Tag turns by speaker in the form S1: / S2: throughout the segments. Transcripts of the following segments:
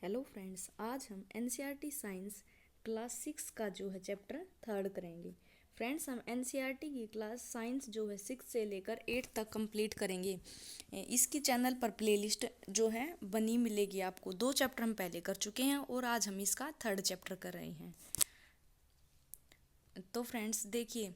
S1: Hello friends, आज हम NCERT science class 6 का जो है चैप्टर 3 करेंगे। फ्रेंड्स, हम एनसीईआरटी की क्लास साइंस जो है 6 से लेकर 8 तक कंप्लीट करेंगे। इसकी चैनल पर प्लेलिस्ट जो है बनी मिलेगी आपको। 2 चैप्टर हम पहले कर चुके हैं और आज हम इसका 3rd चैप्टर कर रहे हैं। तो फ्रेंड्स देखिए,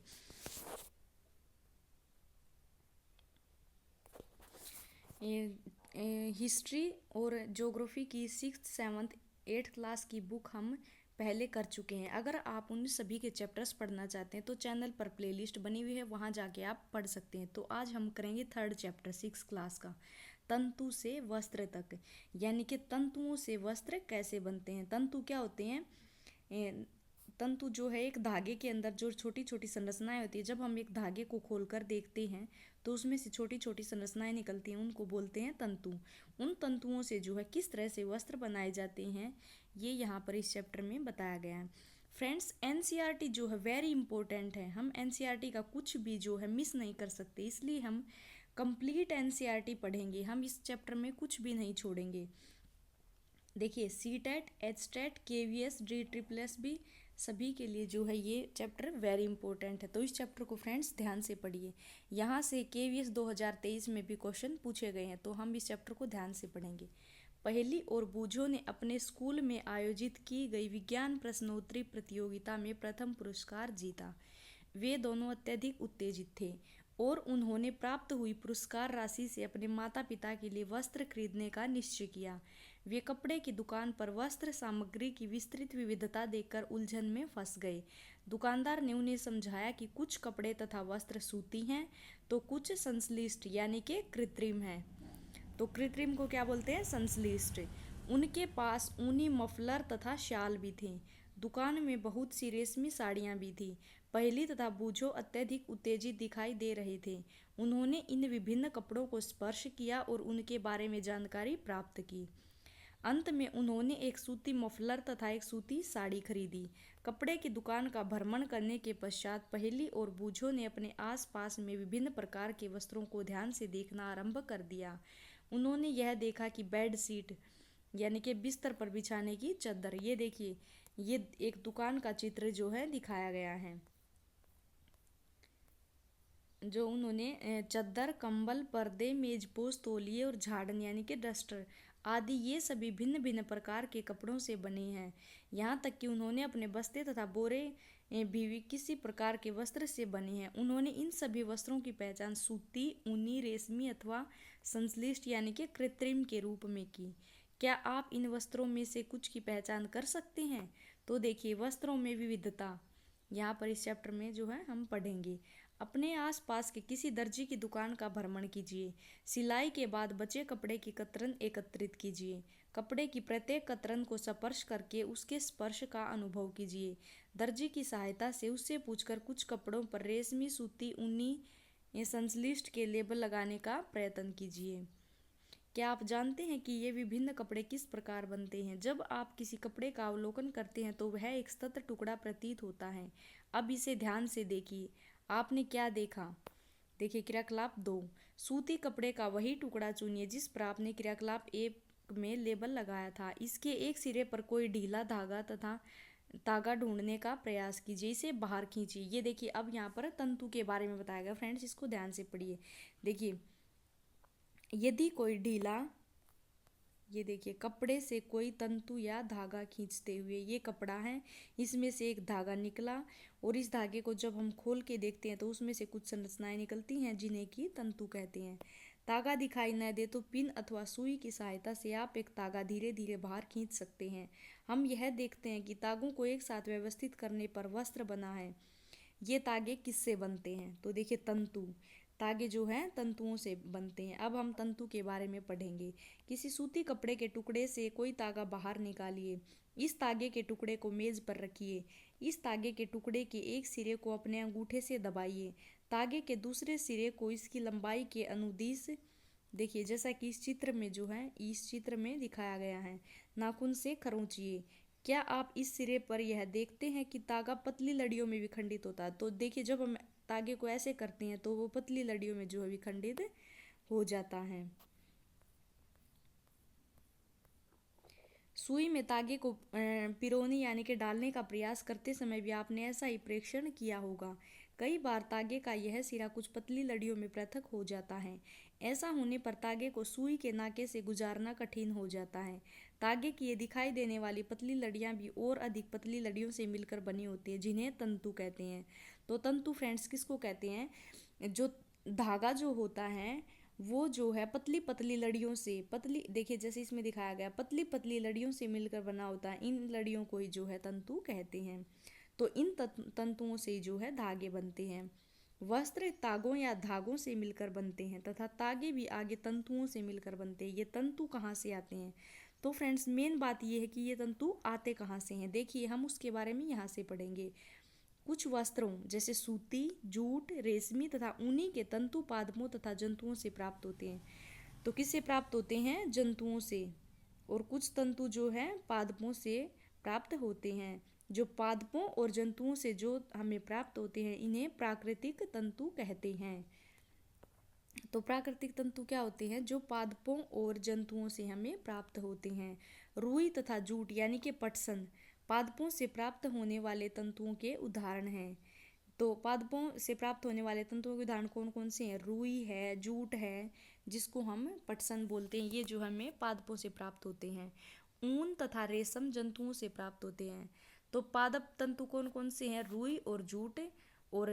S1: हिस्ट्री और ज्योग्राफी की 6th 7th 8th क्लास की बुक हम पहले कर चुके हैं। अगर आप उन सभी के चैप्टर्स पढ़ना चाहते हैं तो चैनल पर प्लेलिस्ट बनी हुई है, वहाँ जाके आप पढ़ सकते हैं। तो आज हम करेंगे 3rd चैप्टर 6 क्लास का, तंतु से वस्त्र तक, यानी कि तंतुओं से वस्त्र कैसे बनते हैं। तंतु क्या होते हैं? तंतु जो है एक धागे के अंदर जो छोटी छोटी संरचनाएं होती है। जब हम एक धागे को खोलकर देखते हैं तो उसमें से छोटी छोटी संरचनाएं निकलती हैं, उनको बोलते हैं तंतु। उन तंतुओं से जो है किस तरह से वस्त्र बनाए जाते हैं, ये यहाँ पर इस चैप्टर में बताया गया है। फ्रेंड्स, एनसीईआरटी जो है वेरी इंपॉर्टेंट है। हम एनसीईआरटी का कुछ भी जो है मिस नहीं कर सकते, इसलिए हम कंप्लीट एनसीईआरटी पढ़ेंगे। हम इस चैप्टर में कुछ भी नहीं छोड़ेंगे। देखिए, C TET, H TET, K V S, D triple S B सभी के लिए जो है ये चैप्टर वेरी इंपॉर्टेंट है। तो इस चैप्टर को फ्रेंड्स ध्यान से पढ़िए। यहाँ से के वी एस 2023 में भी क्वेश्चन पूछे गए हैं, तो हम इस चैप्टर को ध्यान से पढ़ेंगे। पहेली और बूझो ने अपने स्कूल में आयोजित की गई विज्ञान प्रश्नोत्तरी प्रतियोगिता में प्रथम पुरस्कार जीता। वे दोनों अत्यधिक उत्तेजित थे और उन्होंने प्राप्त हुई पुरस्कार राशि से अपने माता पिता के लिए वस्त्र खरीदने का निश्चय किया। वे कपड़े की दुकान पर वस्त्र सामग्री की विस्तृत विविधता देखकर उलझन में फंस गए। दुकानदार ने उन्हें समझाया कि कुछ कपड़े तथा वस्त्र सूती हैं तो कुछ संश्लिष्ट यानी कि कृत्रिम हैं। तो कृत्रिम को क्या बोलते हैं? संश्लिष्ट। उनके पास ऊनी मफलर तथा शाल भी थे। दुकान में बहुत सी रेशमी साड़ियाँ भी थी। पहेली तथा बूझो अत्यधिक उत्तेजित दिखाई दे रहे थे। उन्होंने इन विभिन्न कपड़ों को स्पर्श किया और उनके बारे में जानकारी प्राप्त की। अंत में उन्होंने एक सूती मफलर तथा एक सूती साड़ी खरीदी। कपड़े की दुकान का भ्रमण करने के पश्चात पहेली और बूझो ने अपने आसपास में विभिन्न प्रकार के वस्त्रों को ध्यान से देखना आरंभ कर दिया। उन्होंने यह देखा कि बेड शीट यानी कि बिस्तर पर बिछाने की चादर, ये देखिए, ये एक दुकान का चित्र जो है दिखाया गया है। जो उन्होंने चादर, कंबल, पर्दे, मेजपोश, तौलिए और झाड़न यानी कि डस्टर आदि ये सभी भिन्न भिन्न प्रकार के कपड़ों से बने हैं। यहाँ तक कि उन्होंने अपने बस्ते तथा बोरे भी किसी प्रकार के वस्त्र से बने हैं। उन्होंने इन सभी वस्त्रों की पहचान सूती, ऊनी, रेशमी अथवा संश्लिष्ट यानी कि कृत्रिम के रूप में की। क्या आप इन वस्त्रों में से कुछ की पहचान कर सकते हैं? तो देखिए, वस्त्रों में विविधता यहाँ पर इस चैप्टर में जो है हम पढ़ेंगे। अपने आसपास के किसी दर्जी की दुकान का भ्रमण कीजिए। सिलाई के बाद बचे कपड़े की कतरन एकत्रित कीजिए। कपड़े की प्रत्येक कतरन को स्पर्श करके उसके स्पर्श का अनुभव कीजिए। दर्जी की सहायता से उससे पूछकर कुछ कपड़ों पर रेशमी, सूती, ऊनी या संश्लिष्ट के लेबल लगाने का प्रयत्न कीजिए। क्या आप जानते हैं कि ये विभिन्न कपड़े किस प्रकार बनते हैं? जब आप किसी कपड़े का अवलोकन करते हैं तो वह एक सतत टुकड़ा प्रतीत होता है। अब इसे ध्यान से देखिए। आपने क्या देखा? देखिए, क्रियाकलाप 2, सूती कपड़े का वही टुकड़ा चुनिए जिस पर आपने क्रियाकलाप 1 में लेबल लगाया था। इसके एक सिरे पर कोई ढीला धागा तथा धागा ढूंढने का प्रयास कीजिए। इसे बाहर खींचिए। ये देखिए, अब यहाँ पर तंतु के बारे में बताया गया। फ्रेंड्स, इसको ध्यान से पढ़िए। देखिए, यदि कोई ढीला, ये देखिए, कपड़े से कोई तंतु या धागा खींचते हुए, ये कपड़ा है, इसमें से एक धागा निकला और इस धागे को जब हम खोल के देखते हैं तो उसमें से कुछ संरचनाएं निकलती हैं जिन्हें कि तंतु कहते हैं। धागा दिखाई न दे तो पिन अथवा सुई की सहायता से आप एक धागा धीरे धीरे बाहर खींच सकते हैं। हम यह देखते हैं कि तागों को एक साथ व्यवस्थित करने पर वस्त्र बना है। ये तागे किससे बनते हैं? तो देखिए, तंतु, तागे जो हैं तंतुओं से बनते हैं। अब हम तंतु के बारे में पढ़ेंगे। किसी सूती कपड़े के टुकड़े से कोई तागा बाहर निकालिए। इस तागे के टुकड़े को मेज पर रखिए। इस तागे के टुकड़े के एक सिरे को अपने अंगूठे से दबाइए। तागे के दूसरे सिरे को इसकी लंबाई के अनुदिश, देखिए जैसा कि इस चित्र में जो है, इस चित्र में दिखाया गया है, नाखून से खरोंचिए। क्या आप इस सिरे पर यह देखते हैं कि तागा पतली लड़ियों में विखंडित होता है? तो देखिए, जब हम तागे को ऐसे करते हैं तो वो पतली लड़ियों में जो है विखंडित हो जाता है। सुई में तागे को पिरोने यानी कि डालने का प्रयास करते समय भी आपने ऐसा ही प्रेक्षण किया होगा। कई बार तागे का यह सिरा कुछ पतली लड़ियों में पृथक हो जाता है। ऐसा होने पर तागे को सुई के नाके से गुजारना कठिन हो जाता है। तागे की ये दिखाई देने वाली पतली लड़ियां भी और अधिक पतली लड़ियों से मिलकर बनी होती है, जिन्हें तंतु कहते हैं। तो तंतु फ्रेंड्स किसको कहते हैं? जो धागा जो होता है वो जो है पतली पतली लड़ियों से, पतली देखिए जैसे इसमें दिखाया गया, पतली पतली लड़ियों से मिलकर बना होता है। इन लड़ियों को ही जो है तंतु कहते हैं। तो इन तंतुओं से जो है धागे बनते हैं। वस्त्र तागों या धागों से मिलकर बनते हैं तथा तागे भी आगे तंतुओं से मिलकर बनते हैं। ये तंतु कहाँ से आते हैं? तो फ्रेंड्स मेन बात ये है कि ये तंतु आते कहाँ से हैं। देखिए हम उसके बारे में यहाँ से पढ़ेंगे। कुछ वस्त्रों जैसे सूती, जूट, रेशमी तथा ऊनी के तंतु पादपों तथा जंतुओं से प्राप्त होते हैं। तो किससे प्राप्त होते हैं? जंतुओं से। और कुछ तंतु जो है पादपों से प्राप्त होते हैं। जो पादपों और जंतुओं से जो हमें प्राप्त होते हैं इन्हें प्राकृतिक तंतु कहते हैं। तो प्राकृतिक तंतु क्या होते हैं? जो पादपों और जंतुओं से हमें प्राप्त होते हैं। रुई तथा जूट यानी कि पटसन पादपों से प्राप्त होने वाले तंतुओं के उदाहरण हैं। तो पादपों से प्राप्त होने वाले तंतुओं के उदाहरण कौन कौन से हैं? रुई है, जूट है, जिसको हम पटसन बोलते हैं, ये जो हमें पादपों से प्राप्त होते हैं। ऊन तथा रेशम जंतुओं से प्राप्त होते हैं। तो पादप तंतु कौन कौन से हैं? रुई और जूट। और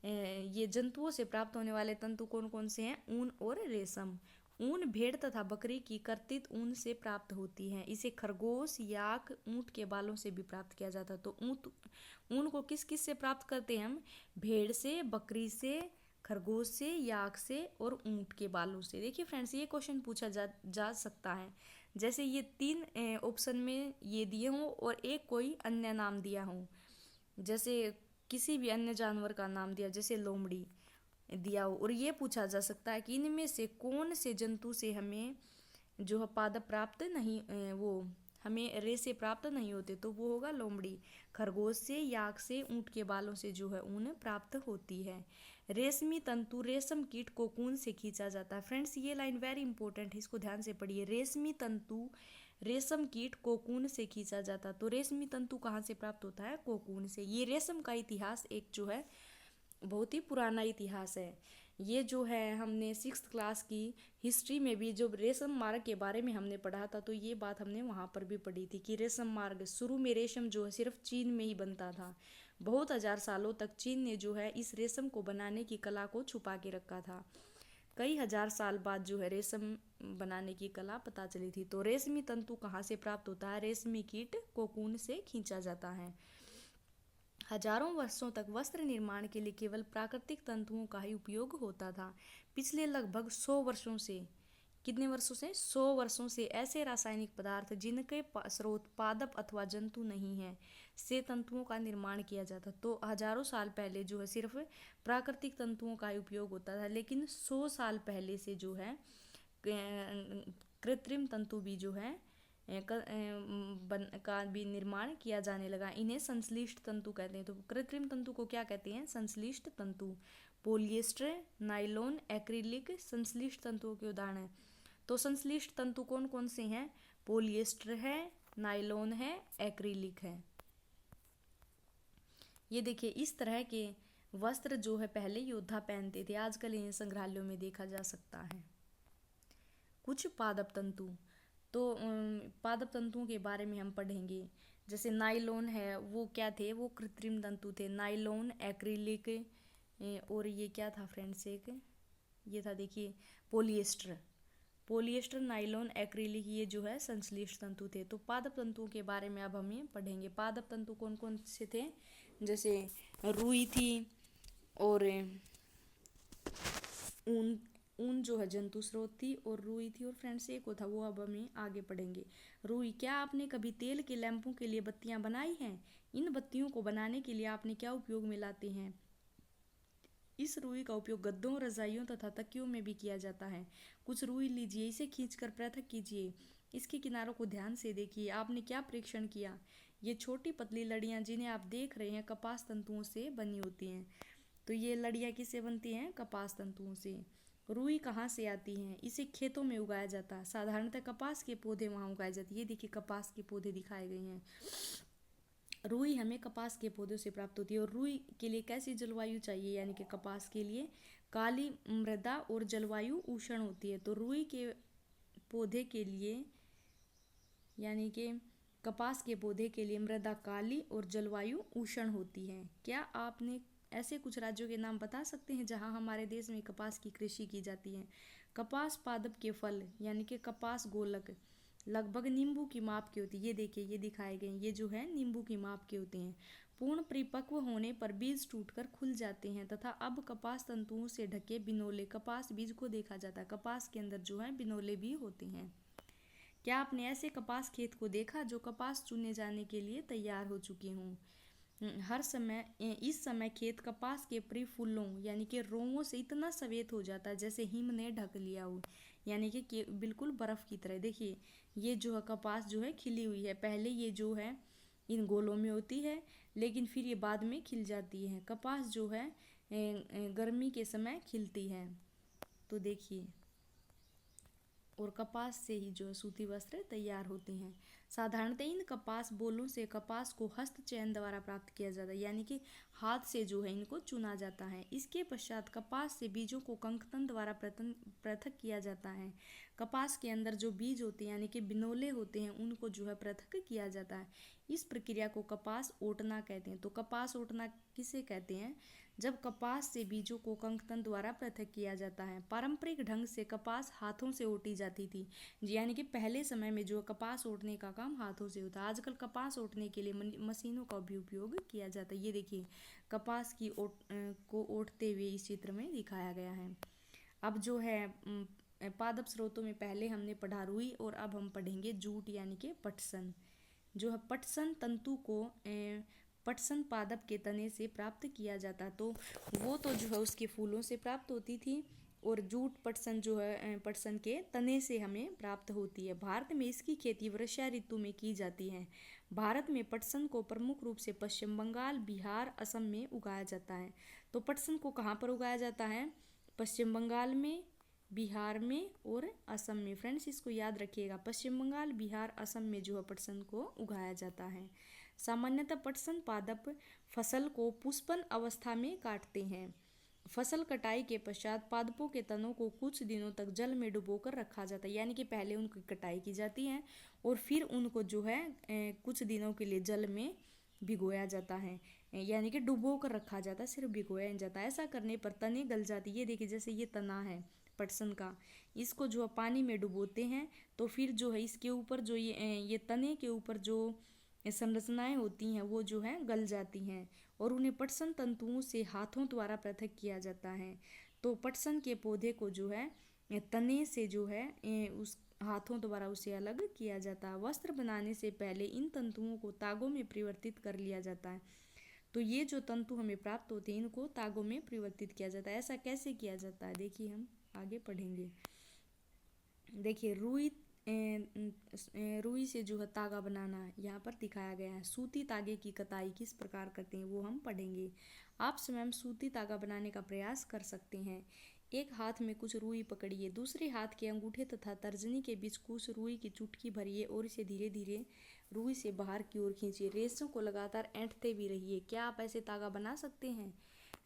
S1: ये जंतुओं से प्राप्त होने वाले तंतु कौन कौन से हैं? ऊन और रेशम। ऊन भेड़ तथा बकरी की कर्तित ऊन से प्राप्त होती है। इसे खरगोश, याक, ऊंट के बालों से भी प्राप्त किया जाता है। तो ऊन को किस किस से प्राप्त करते हैं हम? भेड़ से, बकरी से, खरगोश से, याक से और ऊंट के बालों से। देखिए फ्रेंड्स ये क्वेश्चन पूछा जा सकता है। जैसे ये तीन ऑप्शन में ये दिए हों और एक कोई अन्य नाम दिया हो, जैसे किसी भी अन्य जानवर का नाम दिया, जैसे लोमड़ी दिया हो, और ये पूछा जा सकता है कि इनमें से कौन से जंतु से हमें जो है पादप प्राप्त नहीं, वो हमें रेशे प्राप्त नहीं होते, तो वो होगा लोमड़ी। खरगोश से, याक से, ऊंट के बालों से जो है ऊन प्राप्त होती है। रेशमी तंतु रेशम कीट कोकून से खींचा जाता है। फ्रेंड्स ये लाइन वेरी इंपॉर्टेंट है, इसको ध्यान से पढ़िए। रेशमी तंतु रेशम कीट कोकून से खींचा जाता। तो रेशमी तंतु कहाँ से प्राप्त होता है? कोकून से। ये रेशम का इतिहास एक जो है बहुत ही पुराना इतिहास है। ये जो है हमने 6th क्लास की हिस्ट्री में भी जब रेशम मार्ग के बारे में हमने पढ़ा था, तो ये बात हमने वहाँ पर भी पढ़ी थी कि रेशम मार्ग शुरू में रेशम जो है सिर्फ चीन में ही बनता था। बहुत हजार सालों तक चीन ने जो है इस रेशम को बनाने की कला को छुपा के रखा था। कई हजार साल बाद जो है रेशम बनाने की कला पता चली थी। तो रेशमी तंतु कहाँ से प्राप्त होता है? रेशमी कीट कोकून से खींचा जाता है। हजारों वर्षों तक वस्त्र निर्माण के लिए केवल प्राकृतिक तंतुओं का ही उपयोग होता था। पिछले लगभग 100 वर्षों से, कितने वर्षों से? 100 वर्षों से ऐसे रासायनिक पदार्थ जिनके स्रोत पादप अथवा जंतु नहीं है से तंतुओं का निर्माण किया जाता। तो हजारों साल पहले जो है सिर्फ प्राकृतिक तंतुओं का ही उपयोग होता था, लेकिन 100 साल पहले से जो है कृत्रिम तंतु भी जो है का भी निर्माण किया जाने लगा। इन्हें संश्लिष्ट तंतु कहते हैं। तो कृत्रिम तंतु को क्या कहते हैं? संश्लिष्ट तंतु। पोलिएस्टर, नाइलॉन, एक्रिलिक संश्लिष्ट तंतुओं के उदाहरण हैं। तो संश्लिष्ट तंतु कौन कौन से हैं? पोलिएस्टर है, नाइलॉन है, एक्रिलिक है। ये देखिए इस तरह के वस्त्र जो है पहले योद्धा पहनते थे, आजकल इन्हें संग्रहालयों में देखा जा सकता है। कुछ पादप तंतु। तो पादप तंतुओं के बारे में हम पढ़ेंगे। जैसे नाइलॉन है, वो क्या थे? वो कृत्रिम तंतु थे। नाइलॉन, एक्रिलिक, और ये क्या था फ्रेंड्स? एक ये था देखिए पोलिएस्टर। पोलिएस्टर, नाइलॉन, एक्रिलिक ये जो है संश्लिष्ट तंतु थे। तो पादप तंतुओं के बारे में अब हमें पढ़ेंगे। पादप तंतु कौन कौन से थे? जैसे रुई थी, और ऊन जो है जंतु स्रोत थी, और रुई थी, और फ्रेंड्स एक को था वो अब हमें आगे पढ़ेंगे। रुई। क्या आपने कभी तेल के लैंपों के लिए बत्तियां बनाई हैं? इन बत्तियों को बनाने के लिए आपने क्या उपयोग में लाते हैं? इस रुई का उपयोग गद्दों, रजाइयों तथा तकियों में भी किया जाता है। कुछ रुई लीजिए, इसे खींचकर पृथक कीजिए। इसके किनारों को ध्यान से देखिए। आपने क्या परीक्षण किया? ये छोटी पतली लड़ियां जिन्हें आप देख रहे हैं कपास तंतुओं से बनी होती हैं। तो ये लड़ियां किससे बनती हैं? कपास तंतुओं से। रुई कहाँ से आती है? इसे खेतों में उगाया जाता है। साधारणतः कपास के पौधे वहाँ उगाए जाते हैं। ये देखिए कपास के पौधे दिखाए गए हैं। रुई हमें कपास के पौधों से प्राप्त होती है। और रुई के लिए कैसी जलवायु चाहिए, यानी कि कपास के लिए काली मृदा और जलवायु उष्ण होती है। तो रुई के पौधे के लिए, यानी कि कपास के पौधे के लिए मृदा काली और जलवायु उष्ण होती है। क्या आपने ऐसे कुछ राज्यों के नाम बता सकते हैं जहां हमारे देश में कपास की कृषि की जाती है? कपास पादप के फल, यानी कि कपास गोलक, लगभग नींबू की माप के होती है। ये देखिए, ये दिखाए गए, ये जो है नींबू की माप के होते हैं। पूर्ण परिपक्व होने पर बीज टूटकर खुल जाते हैं तथा अब कपास तंतुओं से ढके बिनोले कपास बीज को देखा जाता है। कपास के अंदर जो है बिनोले भी होते हैं। क्या आपने ऐसे कपास खेत को देखा जो कपास चुने जाने के लिए तैयार हो चुके हों? हर समय इस समय खेत कपास के परिफूलों, यानी कि रोंगों से इतना सफेद हो जाता है जैसे हिम ने ढक लिया हो, यानी कि बिल्कुल बर्फ की तरह। देखिए, ये जो है कपास जो है खिली हुई है। पहले ये जो है इन गोलों में होती है, लेकिन फिर ये बाद में खिल जाती है। कपास जो है गर्मी के समय खिलती है। तो देखिए, और कपास से ही जो है सूती वस्त्र तैयार होते हैं। साधारणतः इन कपास बोलों से कपास को हस्त चयन द्वारा प्राप्त किया जाता है, यानी कि हाथ से जो है इनको चुना जाता है। इसके पश्चात कपास से बीजों को कंकतन द्वारा पृथक किया जाता है। कपास के अंदर जो बीज होते हैं, यानी कि बिनोले होते हैं, उनको जो है पृथक किया जाता है। इस प्रक्रिया को कपास ओटना कहते हैं। तो कपास ओटना किसे कहते हैं? जब कपास से बीजों को कंकतन द्वारा पृथक किया जाता है। पारंपरिक ढंग से कपास हाथों से ओटी जाती थी, यानी कि पहले समय में जो कपास ओटने का काम हाथों से होता है। आजकल कपास ओटने के लिए मशीनों का भी उपयोग किया जाता है। ये देखिए, कपास की को ओटते हुए इस चित्र में दिखाया गया है। अब जो है पादप स्रोतों में पहले हमने पढ़ा रुई, और अब हम पढ़ेंगे जूट, यानी कि पटसन। जो है पटसन तंतु को पटसन पादप के तने से प्राप्त किया जाता। तो वो तो जो है उसके फूलों से प्राप्त होती थी, और जूट पटसन जो है पटसन के तने से हमें प्राप्त होती है। भारत में इसकी खेती वर्षा ऋतु में की जाती है। भारत में पटसन को प्रमुख रूप से पश्चिम बंगाल, बिहार, असम में उगाया जाता है। तो पटसन को कहाँ पर उगाया जाता है? पश्चिम बंगाल में, बिहार में और असम में। फ्रेंड्स, इसको याद रखिएगा, पश्चिम बंगाल, बिहार, असम में जो है पटसन को उगाया जाता है। सामान्यतः पटसन पादप फसल को पुष्पन अवस्था में काटते हैं। फसल कटाई के पश्चात पादपों के तनों को कुछ दिनों तक जल में डुबोकर रखा जाता है, यानी कि पहले उनकी कटाई की जाती है और फिर उनको जो है कुछ दिनों के लिए जल में भिगोया जाता है, यानी कि डुबो कर रखा जाता है, सिर्फ भिगोया नहीं जाता। ऐसा करने पर तने गल जाती है। ये देखिए, जैसे ये तना है पटसन का, इसको जो है पानी में डुबोते हैं, तो फिर जो है इसके ऊपर जो ये तने के ऊपर जो संरचनाएं होती हैं वो जो है गल जाती हैं, और उन्हें पटसन तंतुओं से हाथों द्वारा पृथक किया जाता है। तो पटसन के पौधे को जो है तने से जो है उस हाथों द्वारा उसे अलग किया जाता है। वस्त्र बनाने से पहले इन तंतुओं को तागों में परिवर्तित कर लिया जाता है। तो ये जो तंतु हमें प्राप्त होते हैं, इनको तागों में परिवर्तित किया जाता है। ऐसा कैसे किया जाता है, देखिए हम आगे पढ़ेंगे। देखिए, रुई से जो है तागा बनाना यहाँ पर दिखाया गया है। सूती तागे की कताई किस प्रकार करते हैं वो हम पढ़ेंगे। आप स्वयं सूती तागा बनाने का प्रयास कर सकते हैं। एक हाथ में कुछ रुई पकड़िए, दूसरे हाथ के अंगूठे तथा तर्जनी के बीच कुछ रुई की चुटकी भरिए और इसे धीरे धीरे रुई से बाहर की ओर खींचिए। रेशों को लगातार ऐंठते भी रहिए। क्या आप ऐसे तागा बना सकते हैं?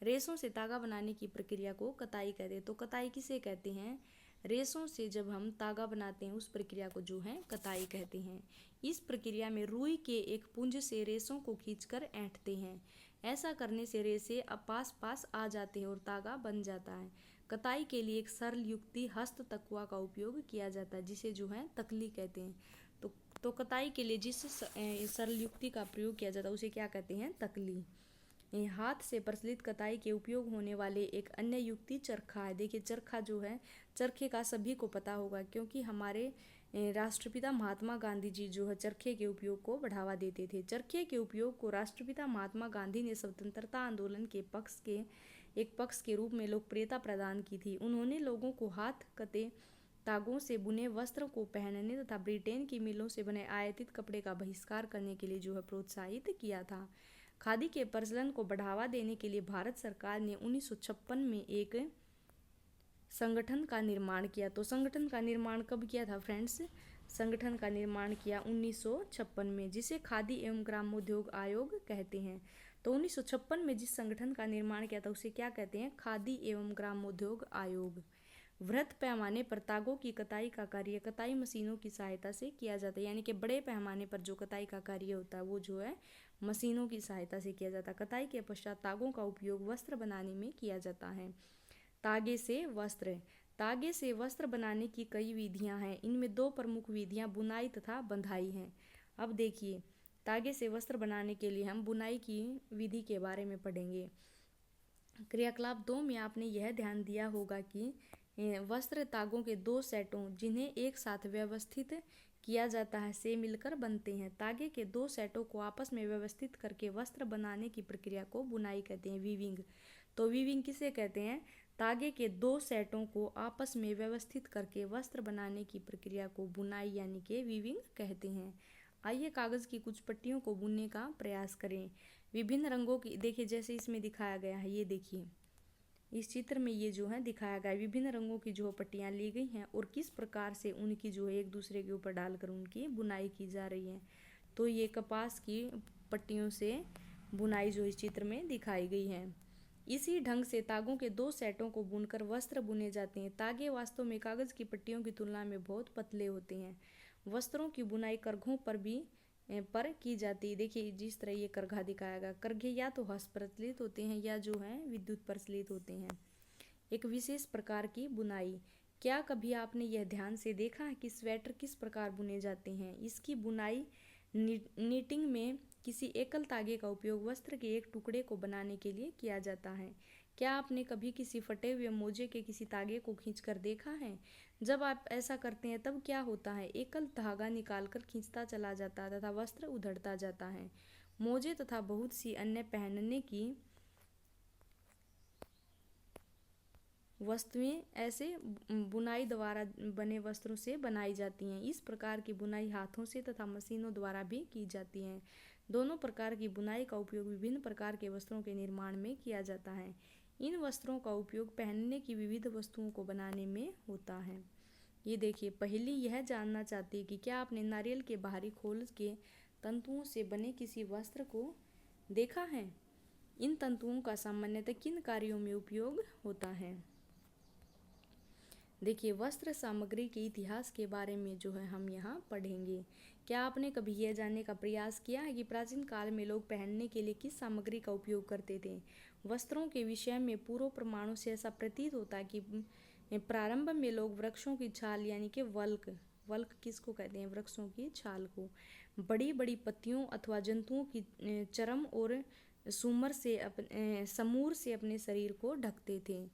S1: रेशों से तागा बनाने की प्रक्रिया को कताई कहते हैं। तो कताई किसे कहते हैं? रेशों से जब हम तागा बनाते हैं उस प्रक्रिया को जो है कताई कहते हैं। इस प्रक्रिया में रुई के एक पुंज से रेशों को खींचकर ऐंठते हैं। ऐसा करने से रेशे पास पास आ जाते हैं और तागा बन जाता है। कताई के लिए एक सरल युक्ति हस्त तकुआ का उपयोग किया जाता है, जिसे जो है तकली कहते हैं। तो कताई के लिए जिस सरल युक्ति का प्रयोग किया जाता है उसे क्या कहते हैं? तकली। हाथ से प्रचलित कताई के उपयोग होने वाले एक अन्य युक्ति चरखा है। देखिए, चरखा जो है, चरखे का सभी को पता होगा, क्योंकि हमारे राष्ट्रपिता महात्मा गांधी जी जो है चरखे के उपयोग को बढ़ावा देते थे। चरखे के उपयोग को राष्ट्रपिता महात्मा गांधी ने स्वतंत्रता आंदोलन के एक पक्ष के रूप में लोकप्रियता प्रदान की थी। उन्होंने लोगों को हाथ कते तागों से बुने वस्त्र को पहनने तथा ब्रिटेन की मिलों से बने आयातित कपड़े का बहिष्कार करने के लिए जो है प्रोत्साहित किया था। खादी के प्रचलन को बढ़ावा देने के लिए भारत सरकार ने 1956 में एक संगठन का निर्माण किया। तो संगठन का निर्माण कब किया था फ्रेंड्स? संगठन का निर्माण किया 1956 में, जिसे खादी एवं ग्रामोद्योग आयोग कहते हैं। तो 1956 में जिस संगठन का निर्माण किया था उसे क्या कहते हैं? खादी एवं ग्रामोद्योग आयोग। वृहत पैमाने पर तागों की कताई का कार्य कताई मशीनों की सहायता से किया जाता है, यानी कि बड़े पैमाने पर जो कताई का कार्य होता है वो जो है मशीनों की सहायता से किया जाता है। कताई के पश्चात तागों का उपयोग वस्त्र बनाने में किया जाता है। तागे से वस्त्र। तागे से वस्त्र बनाने की कई विधियां हैं। इनमें दो प्रमुख विधियां बुनाई तथा बंधाई हैं। अब देखिए, तागे से वस्त्र बनाने के लिए हम बुनाई की विधि के बारे में पढ़ेंगे। क्रियाकलाप 2 में आपने यह ध्यान दिया होगा कि वस्त्र तागों के दो सेटों जिन्हें एक साथ व्यवस्थित किया जाता है से मिलकर बनते हैं। तागे के दो सेटों को आपस में व्यवस्थित करके वस्त्र बनाने की प्रक्रिया को बुनाई कहते हैं, वीविंग। तो वीविंग किसे कहते हैं? तागे के दो सेटों को आपस में व्यवस्थित करके वस्त्र बनाने की प्रक्रिया को बुनाई यानी कि वीविंग कहते हैं। आइए कागज़ की कुछ पट्टियों को बुनने का प्रयास करें। विभिन्न रंगों की, देखिए जैसे इसमें दिखाया गया है, ये देखिए इस चित्र में ये जो है दिखाया गया है, विभिन्न रंगों की जो पट्टियाँ ली गई हैं और किस प्रकार से उनकी जो है एक दूसरे के ऊपर डालकर उनकी बुनाई की जा रही है। तो ये कपास की पट्टियों से बुनाई जो इस चित्र में दिखाई गई है। इसी ढंग से तागों के दो सेटों को बुनकर वस्त्र बुने जाते हैं। तागे वास्तव में कागज़ की पट्टियों की तुलना में बहुत पतले होते हैं। वस्त्रों की बुनाई करघों पर की जाती है। देखिए जिस तरह ये करघा दिखाया गया, करघे या तो हस्त प्रचलित होते हैं या जो है विद्युत प्रचलित होते हैं। एक विशेष प्रकार की बुनाई। क्या कभी आपने यह ध्यान से देखा है कि स्वेटर किस प्रकार बुने जाते हैं? इसकी बुनाई नीटिंग में किसी एकल तागे का उपयोग वस्त्र के एक टुकड़े को बनाने के लिए किया जाता है। क्या आपने कभी किसी फटे हुए मोजे के किसी तागे को खींचकर देखा है? जब आप ऐसा करते हैं तब क्या होता है? एकल धागा निकालकर खींचता चला जाता है तथा वस्त्र उधड़ता जाता है। मोजे तथा बहुत सी अन्य पहनने की वस्तुएं ऐसे बुनाई द्वारा बने वस्त्रों से बनाई जाती हैं। इस प्रकार की बुनाई हाथों से तथा मशीनों द्वारा भी की जाती है। दोनों प्रकार की बुनाई का उपयोग विभिन्न प्रकार के वस्त्रों के निर्माण में किया जाता है। इन वस्त्रों का उपयोग पहनने की विविध वस्तुओं को बनाने में होता है। ये देखिए, पहली यह जानना चाहती है कि क्या आपने नारियल के बाहरी खोल के तंतुओं से बने किसी वस्त्र को देखा है? इन तंतुओं का सामान्यतः किन कार्यों में उपयोग होता है? देखिए, वस्त्र सामग्री के इतिहास के बारे में जो है हम यहाँ पढ़ेंगे। क्या आपने कभी यह जानने का प्रयास किया है कि प्राचीन काल में लोग पहनने के लिए किस सामग्री का उपयोग करते थे? वस्त्रों के विषय में पूर्व प्रमाणों से ऐसा प्रतीत होता है कि प्रारंभ में लोग वृक्षों की छाल यानी कि वल्क किसको कहते हैं? वृक्षों की छाल को बड़ी बड़ी पत्तियों अथवा जंतुओं की चर्म और समूर से अपने शरीर को ढकते थे।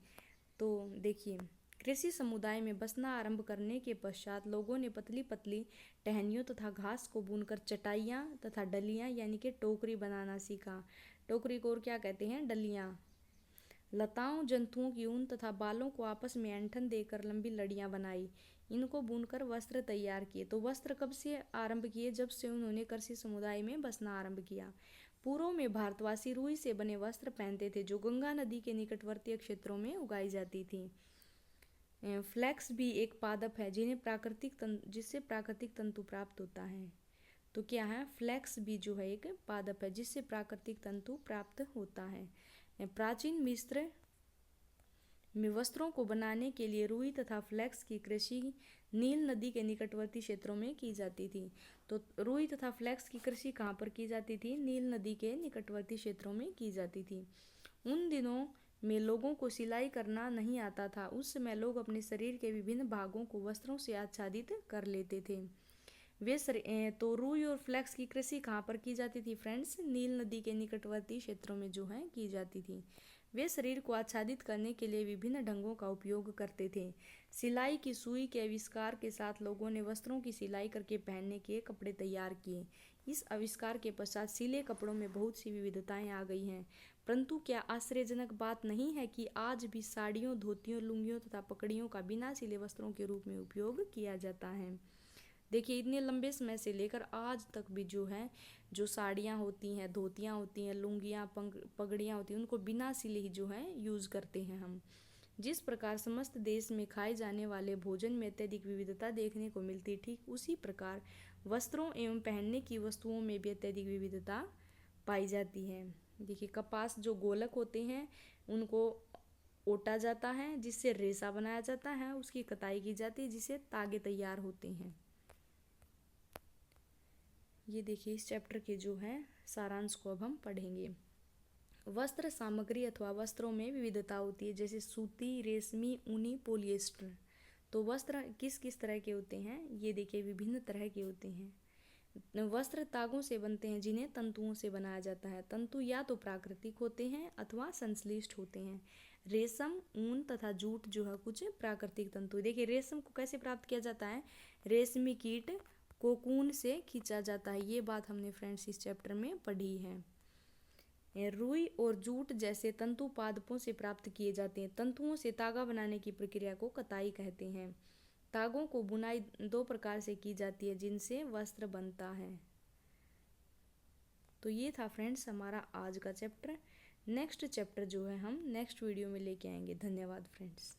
S1: तो देखिए, कृषि समुदाय में बसना आरंभ करने के पश्चात लोगों ने पतली पतली टहनियों तथा घास को बुनकर चटाइयाँ तथा डलियाँ यानी कि टोकरी बनाना सीखा। टोकरी को और क्या कहते हैं? डलियाँ। लताओं, जंतुओं की ऊन तथा बालों को आपस में ऐंठन देकर लंबी लड़ियाँ बनाई। इनको बुनकर वस्त्र तैयार किए। तो वस्त्र कब से आरंभ किए? जब से उन्होंने कृषि समुदाय में बसना आरंभ किया। पूर्व में भारतवासी रुई से बने वस्त्र पहनते थे जो गंगा नदी के निकटवर्ती क्षेत्रों में उगाई जाती थी। फ्लैक्स भी एक पादप है जिससे प्राकृतिक तंतु प्राप्त होता है। तो क्या है? फ्लैक्स भी जो है एक पादप है जिससे प्राकृतिक तंतु प्राप्त होता है। प्राचीन मिस्र में वस्त्रों को बनाने के लिए रुई तथा फ्लैक्स की कृषि नील नदी के निकटवर्ती क्षेत्रों में की जाती थी। तो रुई तथा फ्लैक्स की कृषि कहाँ पर की जाती थी? नील नदी के निकटवर्ती क्षेत्रों में की जाती थी। उन दिनों में लोगों को सिलाई करना नहीं आता था। उस समय लोग अपने शरीर के विभिन्न भागों को वस्त्रों से आच्छादित कर लेते थे। तो रुई और फ्लैक्स की कृषि कहाँ पर की जाती थी फ्रेंड्स? नील नदी के निकटवर्ती क्षेत्रों में जो है की जाती थी। वे शरीर को आच्छादित करने के लिए विभिन्न ढंगों का उपयोग करते थे। सिलाई की सुई के आविष्कार के साथ लोगों ने वस्त्रों की सिलाई करके पहनने के कपड़े तैयार किए। इस आविष्कार के पश्चात सिले कपड़ों में बहुत सी विविधताएं आ गई हैं। परंतु क्या आश्चर्यजनक बात नहीं है कि आज भी साड़ियों, धोतियों, लुंगियों तथा पगड़ियों का बिना सिले वस्त्रों के रूप में उपयोग किया जाता है। देखिए, इतने लंबे समय से लेकर आज तक भी जो है जो साड़ियाँ होती हैं, धोतियाँ होती हैं, लुंगियाँ, पगड़ियाँ होती हैं, उनको बिना सिले ही जो है यूज़ करते हैं हम। जिस प्रकार समस्त देश में खाए जाने वाले भोजन में अत्यधिक विविधता देखने को मिलती, ठीक उसी प्रकार वस्त्रों एवं पहनने की वस्तुओं में भी अत्यधिक विविधता पाई जाती है। देखिए, कपास जो गोलक होते हैं उनको ओटा जाता है, जिससे रेशा बनाया जाता है, उसकी कताई की जाती है, जिससे तागे तैयार होते हैं। ये देखिए, इस चैप्टर के जो है सारांश को अब हम पढ़ेंगे। वस्त्र सामग्री अथवा वस्त्रों में विविधता होती है, जैसे सूती, रेशमी, ऊनी, पॉलिएस्टर। तो वस्त्र किस किस तरह के होते हैं, ये देखिए विभिन्न तरह के होते हैं। वस्त्र तागों से बनते हैं जिन्हें तंतुओं से बनाया जाता है। तंतु या तो प्राकृतिक होते हैं अथवा संश्लिष्ट होते हैं। रेशम, ऊन तथा जूट जो है कुछ प्राकृतिक तंतु। देखिए, रेशम को कैसे प्राप्त किया जाता है, रेशमी कीट कोकून से खींचा जाता है। ये बात हमने फ्रेंड्स इस चैप्टर में पढ़ी है। रुई और जूट जैसे तंतु पादपों से प्राप्त किए जाते हैं। तंतुओं से तागा बनाने की प्रक्रिया को कताई कहते हैं। तागों को बुनाई 2 प्रकार से की जाती है जिनसे वस्त्र बनता है। तो ये था फ्रेंड्स हमारा आज का चैप्टर। नेक्स्ट चैप्टर जो है हम नेक्स्ट वीडियो में लेके आएंगे। धन्यवाद फ्रेंड्स।